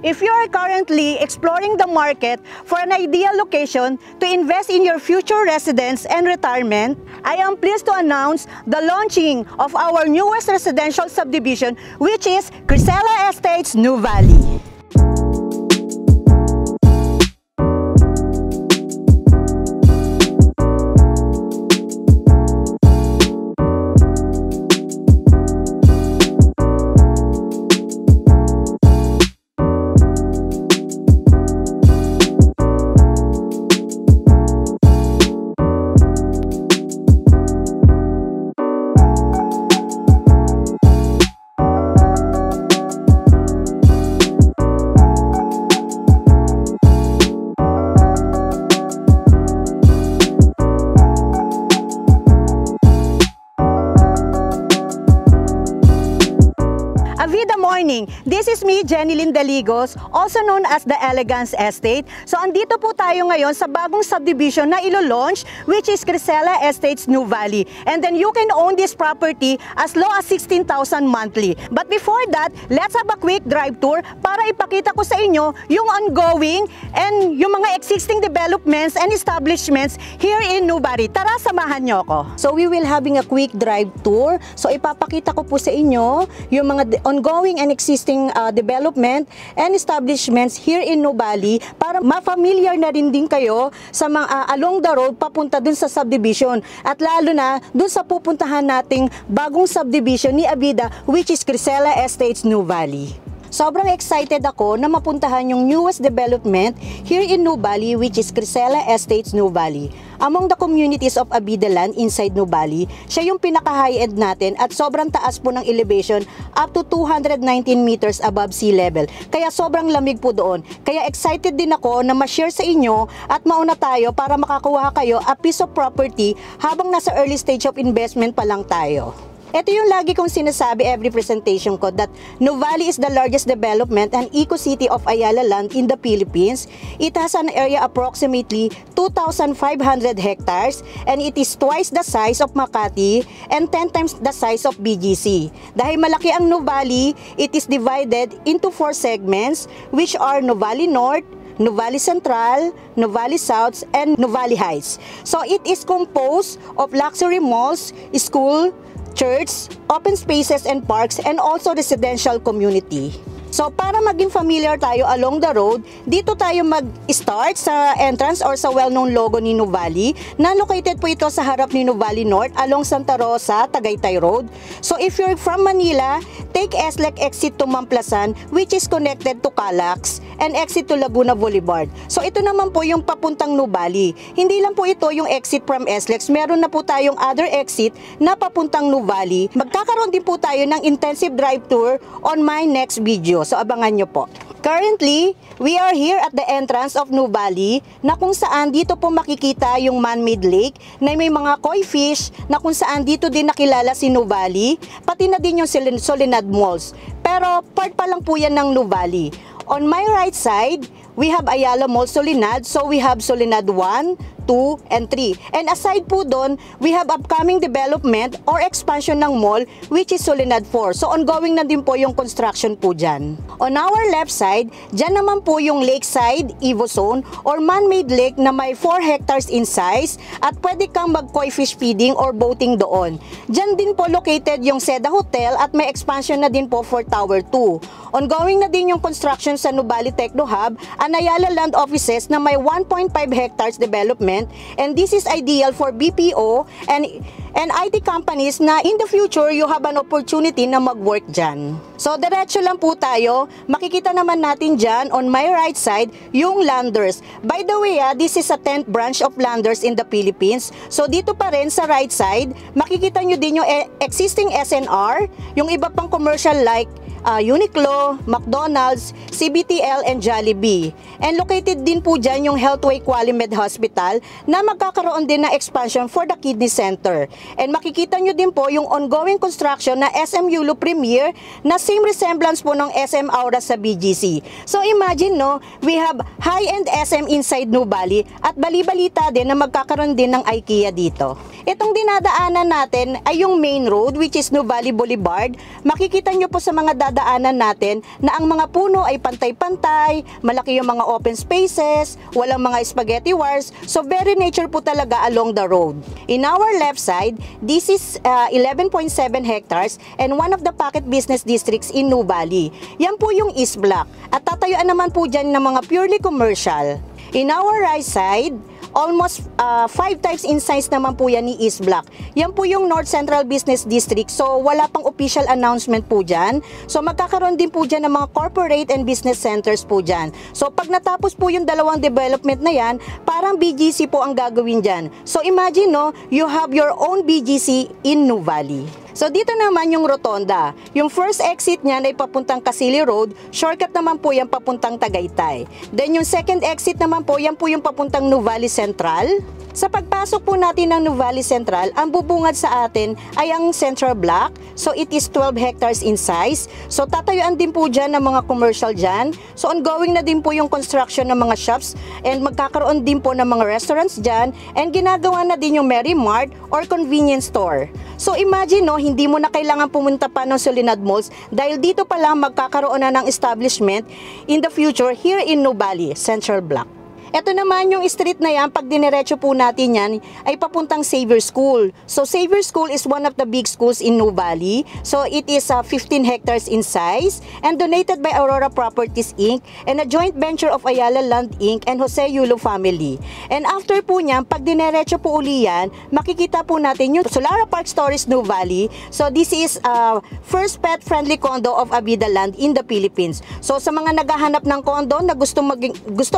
If you are currently exploring the market for an ideal location to invest in your future residence and retirement, I am pleased to announce the launching of our newest residential subdivision, which is Crisela Estates New Valley. Avida morning! This is me, Jenilyn Daligos, also known as the Elegance Estate. So andito po tayo ngayon sa bagong subdivision na ilo-launch, which is Crisela Estates New Valley. And then you can own this property as low as 16,000 monthly. But before that, let's have a quick drive tour para ipakita ko sa inyo yung ongoing and yung mga existing developments and establishments here in New Valley. Tara, samahan nyo ako. So we will having a quick drive tour. So ipapakita ko po sa inyo yung mga ongoing and existing development and establishments here in New Valley para ma-familiar na rin din kayo sa mga along the road papunta dun sa subdivision at lalo na dun sa pupuntahan nating bagong subdivision ni Avida, which is Crisela Estates New Valley. Sobrang excited ako na mapuntahan yung newest development here in New Valley, which is Crisela Estates New Valley. Among the communities of Avida land inside New Valley, siya yung pinaka-high-end natin at sobrang taas po ng elevation up to 219 meters above sea level. Kaya sobrang lamig po doon. Kaya excited din ako na ma-share sa inyo at mauna tayo para makakuha kayo a piece of property habang nasa early stage of investment pa lang tayo. Ito yung lagi kong sinasabi every presentation ko that New Valley is the largest development and eco-city of Ayala land in the Philippines. It has an area approximately 2,500 hectares and it is twice the size of Makati and 10 times the size of BGC. Dahil malaki ang New Valley, it is divided into 4 segments which are New Valley North, New Valley Central, New Valley South, and New Valley Heights. So it is composed of luxury malls, school, church, open spaces and parks, and also residential community. So para maging familiar tayo along the road, dito tayo mag-start sa entrance or sa well-known logo ni New Valley na located po ito sa harap ni New Valley North along Santa Rosa, Tagaytay Road. So if you're from Manila, take SLEC exit to Mamplasan, which is connected to Calax, and exit to Laguna Boulevard. So ito naman po yung papuntang New Valley. Hindi lang po ito yung exit from SLEX, meron na po tayong other exit na papuntang New Valley. Magkakaroon din po tayo ng intensive drive tour on my next video. So abangan nyo po. Currently, we are here at the entrance of New Valley na kung saan dito po makikita yung man-made lake na may mga koi fish na kung saan dito din nakilala si New Valley, pati na din yung Solinad Malls. Pero part pa lang po yan ng New Valley. On my right side, we have Ayala Mall Solinad, so we have Solinad 1, 2, and 3. And aside po doon, we have upcoming development or expansion ng mall, which is Solinad 4. So ongoing na din po yung construction po dyan. On our left side, dyan naman po yung Lakeside Evo Zone or man-made lake na may 4 hectares in size at pwede kang mag-koi fish feeding or boating doon. Dyan din po located yung Seda Hotel at may expansion na din po for Tower 2. Ongoing na din yung construction sa Nubali Techno Hub and Ayala Land Offices na may 1.5 hectares development, and this is ideal for BPO and IT companies na in the future you have an opportunity na mag-work dyan. So diretso lang po tayo, makikita naman natin dyan on my right side yung Landers. By the way, this is a 10th branch of Landers in the Philippines. So dito pa rin sa right side, makikita nyo din yung existing SNR, yung iba pang commercial like Uniqlo, McDonald's, CBTL, and Jollibee. And located din po dyan yung Healthway Qualimed Hospital na magkakaroon din na expansion for the Kidney Center. And makikita nyo din po yung ongoing construction na SM Yulo Premier na same resemblance po ng SM Aura sa BGC. So imagine, no, we have high-end SM inside New Valley at bali-balita din na magkakaroon din ng IKEA dito. Itong dinadaanan natin ay yung main road which is New Valley Boulevard. Makikita nyo po sa mga madadaanan natin na ang mga puno ay pantay-pantay, malaki yung mga open spaces, walang mga spaghetti wires, so very nature po talaga along the road. In our left side, this is 11.7 hectares and one of the pocket business districts in Nuvali. Yan po yung East Block at tatayuan naman po dyan ng mga purely commercial. In our right side, almost 5 times in size naman po yan ni East Block. Yan po yung North Central Business District. So wala pang official announcement po dyan. So magkakaroon din po dyan ng mga corporate and business centers po dyan. So pag natapos po yung dalawang development na yan, parang BGC po ang gagawin dyan. So imagine no, you have your own BGC in Nuvali. So dito naman yung rotonda. Yung first exit niyan ay papuntang Casili Road, shortcut naman po yan papuntang Tagaytay. Then yung second exit naman po, yan po yung papuntang Nuvali Central. Sa pagpasok po natin ng Nuvali Central, ang bubungad sa atin ay ang Central Block. So it is 12 hectares in size. So tatayuan din po dyan ng mga commercial dyan. So ongoing na din po yung construction ng mga shops and magkakaroon din po ng mga restaurants dyan and ginagawa na din yung Mary Mart or convenience store. So imagine no, hindi mo na kailangan pumunta pa ng Solinad Malls dahil dito pa lang magkakaroon na ng establishment in the future here in Nuvali, Central Block. Ito naman yung street na yan, pag diniretso po natin yan, ay papuntang Xavier School. So Xavier School is one of the big schools in Nuvali. So it is 15 hectares in size and donated by Aurora Properties Inc. and a joint venture of Ayala Land Inc. and Jose Yulo family. And after po niyan, pag diniretso po uli yan, makikita po natin yung Solara Park Stories Nuvali. So this is first pet-friendly condo of Abida Land in the Philippines. So sa mga naghahanap ng condo na gusto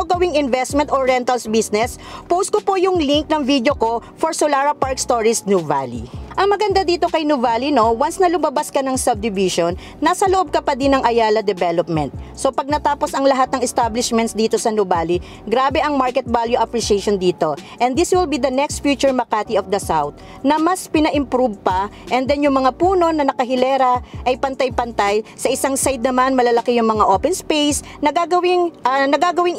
gawing investment or rentals business, post ko po yung link ng video ko for Solara Park Stories Nuvali. Ang maganda dito kay Nuvali, no, once na lumabas ka ng subdivision, nasa loob ka pa din ng Ayala Development. So pag natapos ang lahat ng establishments dito sa Nuvali, grabe ang market value appreciation dito. And this will be the next future Makati of the South na mas pina-improve pa, and then yung mga puno na nakahilera ay pantay-pantay. Sa isang side naman malalaki yung mga open space na gagawing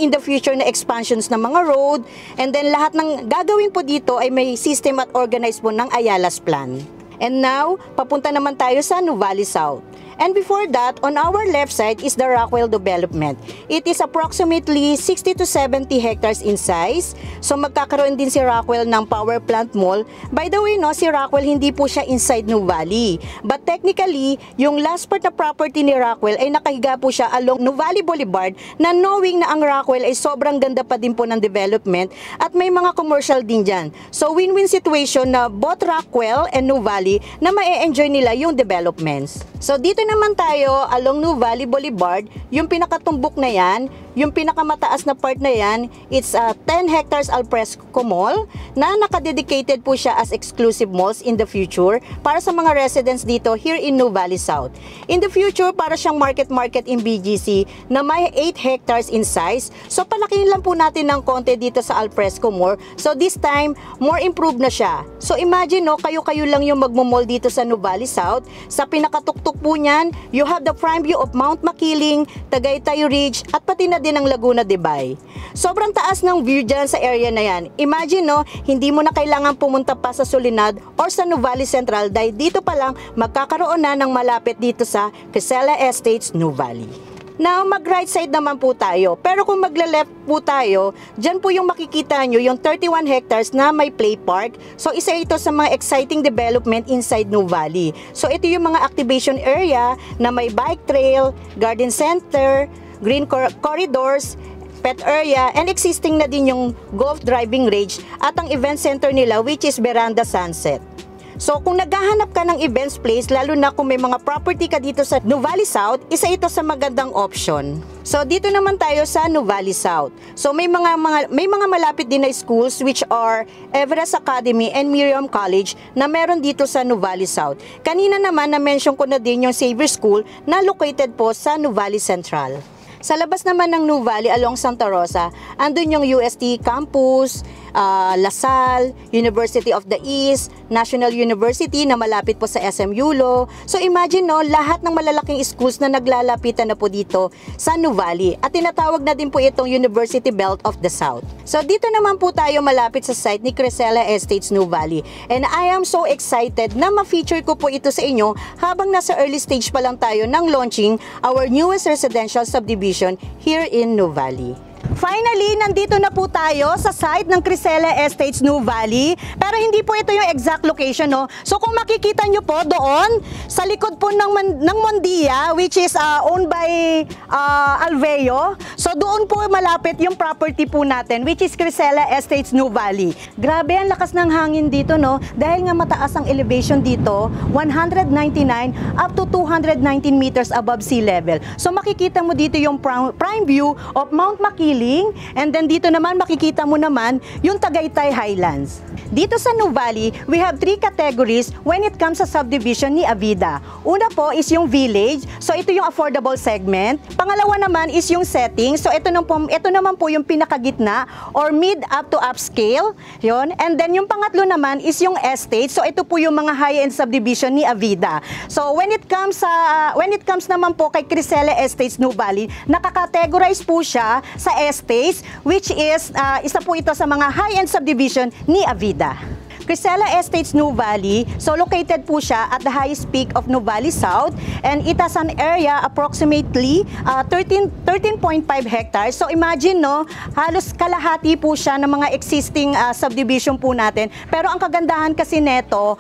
in the future na expansions ng mga road, and then lahat ng gagawin po dito ay may system at organized po ng Ayala's plan. And now, papunta naman tayo sa Nuvali South. And before that, on our left side is the Rockwell Development. It is approximately 60 to 70 hectares in size. So magkakaroon din si Rockwell ng power plant mall. By the way, no, si Rockwell hindi po siya inside Nuvali. But technically, yung last part na property ni Rockwell ay nakahiga po siya along Nuvali Boulevard na knowing na ang Rockwell ay sobrang ganda pa din po ng development at may mga commercial din dyan. So win-win situation na both Rockwell and Nuvali na ma-enjoy nila yung developments. So dito naman tayo along Nuvali Boulevard, yung pinakatumbok na yan, yung pinakamataas na part na yan, it's 10 hectares Alfresco Mall na nakadedicated po siya as exclusive malls in the future para sa mga residents dito here in Nuvali South. In the future, para siyang market in BGC na may 8 hectares in size. So palakihin lang po natin ng konti dito sa Alfresco Mall. So this time, more improved na siya. So imagine no, kayo-kayo lang yung magmo-mall dito sa Nuvali South. Sa pinakatuktok po niyan, you have the prime view of Mount Makiling, Tagaytay Ridge, at pati na din ang Laguna de Bay. Sobrang taas ng view dyan sa area na yan. Imagine no, hindi mo na kailangan pumunta pa sa Solinad or sa Nuvali Central dahil dito pa lang magkakaroon na ng malapit dito sa Crisela Estates, Nuvali. Now, mag-right side naman po tayo. Pero kung magla-left po tayo, dyan po yung makikita nyo yung 31 hectares na may play park. So, isa ito sa mga exciting development inside Nuvali. So, ito yung mga activation area na may bike trail, garden center, green corridors, pet area, and existing na din yung golf driving range at ang event center nila which is Veranda Sunset. So kung naghahanap ka ng events place, lalo na kung may mga property ka dito sa Nuvali South, isa ito sa magandang option. So dito naman tayo sa Nuvali South. So may mga malapit din na schools which are Everest Academy and Miriam College na meron dito sa Nuvali South. Kanina naman na-mention ko na din yung Xavier School na located po sa Nuvali Central. Sa labas naman ng Nuvali along Santa Rosa, andun yung UST campus, LaSalle, University of the East, National University na malapit po sa SM Yulo. So imagine no, lahat ng malalaking schools na naglalapitan na po dito sa Nuvali. At tinatawag na din po itong University Belt of the South. So dito naman po tayo malapit sa site ni Crescela Estates Nuvali. And I am so excited na ma-feature ko po ito sa inyo habang nasa early stage pa lang tayo ng launching our newest residential subdivision here in Nuvali. Finally, nandito na po tayo sa site ng Crescela Estates Nuvali. Pero hindi po ito yung exact location, no? So kung makikita nyo po doon, sa likod po ng Mondia, which is owned by Alveo. So doon po malapit yung property po natin, which is Crescela Estates Nuvali. Grabe, ang lakas ng hangin dito, no? Dahil nga mataas ang elevation dito, 199 up to 219 meters above sea level. So makikita mo dito yung prime view of Mount Makiling. And then dito naman makikita mo naman yung Tagaytay Highlands. Dito sa Nuvali, we have 3 categories when it comes sa subdivision ni Avida. Una po is yung village. So ito yung affordable segment. Pangalawa naman is yung setting. So ito naman po yung pinakagitna or mid up to upscale. Yun. And then yung pangatlo naman is yung estate. So ito po yung mga high-end subdivision ni Avida. So when it comes naman po kay Crescela Estates Nuvali, nakakategorize po siya sa estates, which is isa po ito sa mga high-end subdivision ni Avida. Crescela Estates Nuvali, so located po siya at the highest peak of Nuvali South, and it has an area approximately 13.5 hectares. So imagine, no, halos kalahati po siya ng mga existing subdivision po natin. Pero ang kagandahan kasi neto,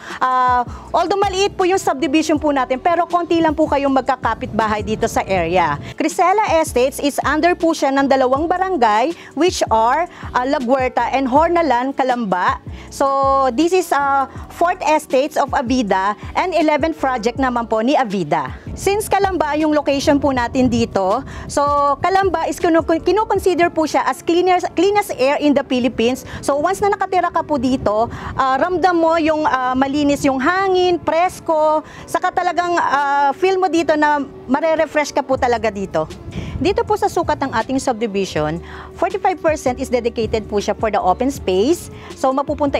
although maliit po yung subdivision po natin, pero konti lang po kayong magkakapit bahay dito sa area. Crescela Estates is under po siya ng 2 barangay, which are Laguerta and Hornalan, Calamba. So this is 4th estates of Avida and 11th project naman po ni Avida. Since Calamba yung location po natin dito, so Calamba is kino-consider po siya as cleanest air in the Philippines. So once na nakatira ka po dito, ramdam mo yung malinis yung hangin, presko, saka talagang feel mo dito na mare-refresh ka po talaga dito. Dito po sa sukat ng ating subdivision, 45% is dedicated po siya for the open space. So mapupunta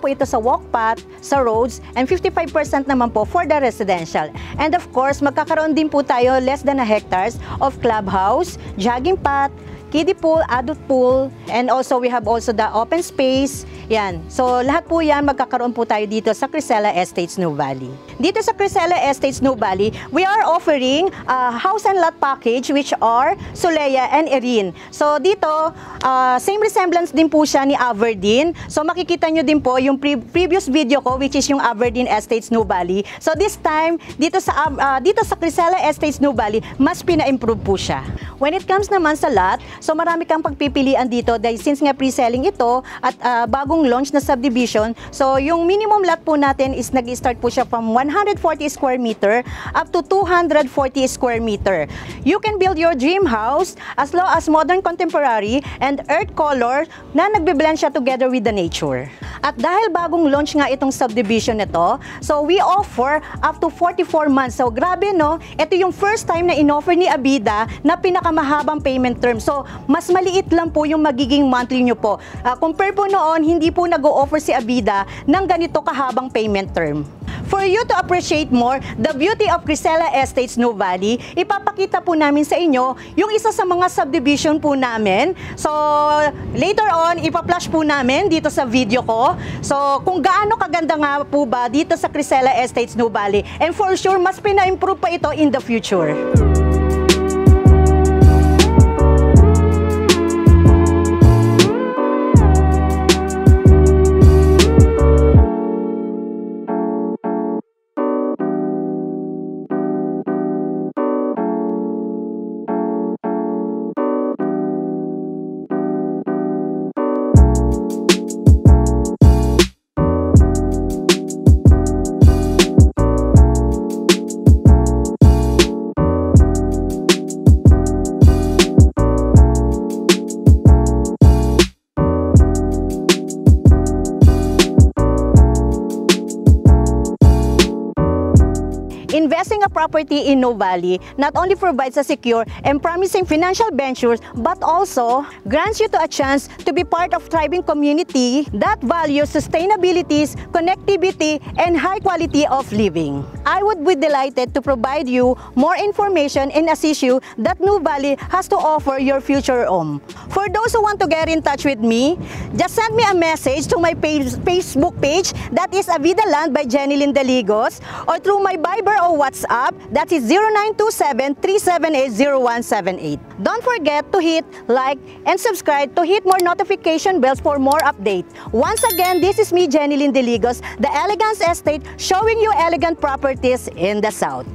po ito sa walk path, sa roads, and 55% naman po for the residential. And of course, magkakaroon din po tayo less than 1 hectares of clubhouse, jogging path, kiddie pool, adult pool, and also we have also the open space. Yan. So lahat po yan magkakaroon po tayo dito sa Crescela Estates Nuvali. Dito sa Crescela Estates Nuvali, we are offering house and lot package which are Solea and Erin. So dito, same resemblance din po siya ni Aberdeen. So makikita nyo din po yung previous video ko which is yung Aberdeen Estates Nuvali. So this time, dito sa Crescela Estates Nuvali, mas pina-improve po siya. When it comes naman sa lot, so marami kang pagpipilian dito dahil since nga pre-selling ito at bagong launch na subdivision, so yung minimum lot po natin is nag-start po siya from 140 square meter up to 240 square meter. You can build your dream house as low as modern contemporary and earth color na nagbe-blend siya together with the nature. At dahil bagong launch nga itong subdivision nito, so we offer up to 44 months. So grabe, no? Ito yung first time na in-offer ni Avida na pinakamahabang payment term. So mas maliit lang po yung magiging monthly nyo po. Compare po noon, hindi po nag-o-offer si Avida ng ganito kahabang payment term. For you to appreciate more the beauty of Crescela Estates Nuvali, ipapakita po namin sa inyo yung isa sa mga subdivision po namin. So, later on, ipa-flash po namin dito sa video ko. So, kung gaano kaganda nga po ba dito sa Crescela Estates Nuvali. And for sure, mas pina-improve pa ito in the future. purchasing a property in Nuvali not only provides a secure and promising financial ventures, but also grants you to a chance to be part of thriving community that values sustainability, connectivity, and high quality of living. I would be delighted to provide you more information and assist you that Nuvali has to offer your future home. For those who want to get in touch with me, just send me a message to my Facebook page, that is Avida Land by Jenilyn Deligos, or through my Viber or WhatsApp, that is 0927-378-0178. Don't forget to hit like and subscribe to hit more notification bells for more updates. Once again, this is me, Jenilyn Deligos, the Elegance Estate, showing you elegant properties in the South.